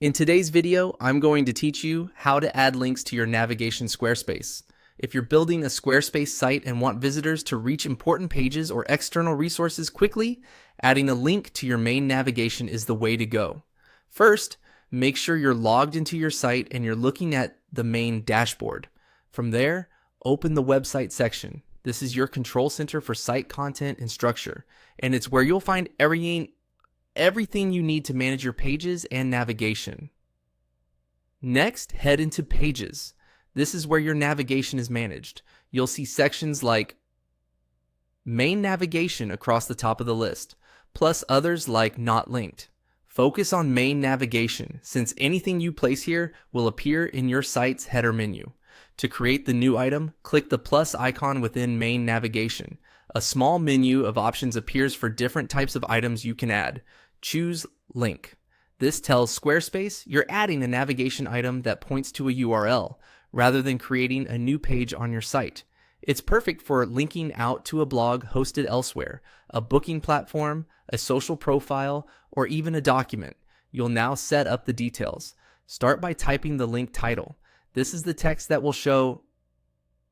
In today's video, I'm going to teach you how to add links to your navigation Squarespace. If you're building a Squarespace site and want visitors to reach important pages or external resources quickly, adding a link to your main navigation is the way to go. First, make sure you're logged into your site and you're looking at the main dashboard. From there, open the website section. This is your control center for site content and structure, and it's where you'll find everything you need to manage your pages and navigation. Next, head into Pages. This is where your navigation is managed. You'll see sections like Main Navigation across the top of the list, plus others like Not Linked. Focus on Main Navigation, since anything you place here will appear in your site's header menu. To create the new item, click the plus icon within Main Navigation. A small menu of options appears for different types of items you can add. Choose Link. This tells Squarespace you're adding a navigation item that points to a URL, rather than creating a new page on your site. It's perfect for linking out to a blog hosted elsewhere, a booking platform, a social profile, or even a document. You'll now set up the details. Start by typing the link title. This is the text that will show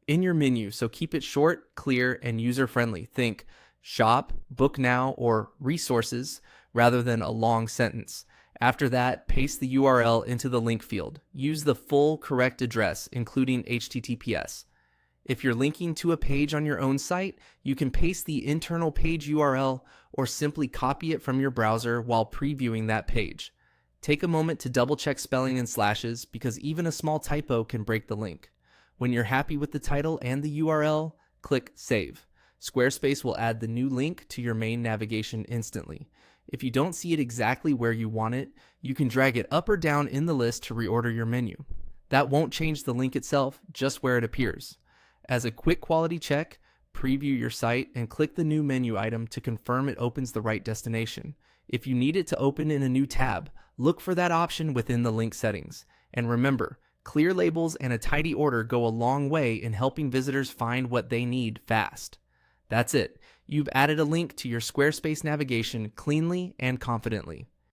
in your menu, so keep it short, clear, and user-friendly. Think shop, book now, or resources rather than a long sentence. After that, paste the URL into the link field. Use the full correct address, including HTTPS. If you're linking to a page on your own site, you can paste the internal page URL or simply copy it from your browser while previewing that page. Take a moment to double-check spelling and slashes, because even a small typo can break the link. When you're happy with the title and the URL, click Save. Squarespace will add the new link to your main navigation instantly. If you don't see it exactly where you want it, you can drag it up or down in the list to reorder your menu. That won't change the link itself, just where it appears. As a quick quality check, preview your site and click the new menu item to confirm it opens the right destination. If you need it to open in a new tab, look for that option within the link settings. And remember, clear labels and a tidy order go a long way in helping visitors find what they need fast. That's it. You've added a link to your Squarespace navigation cleanly and confidently.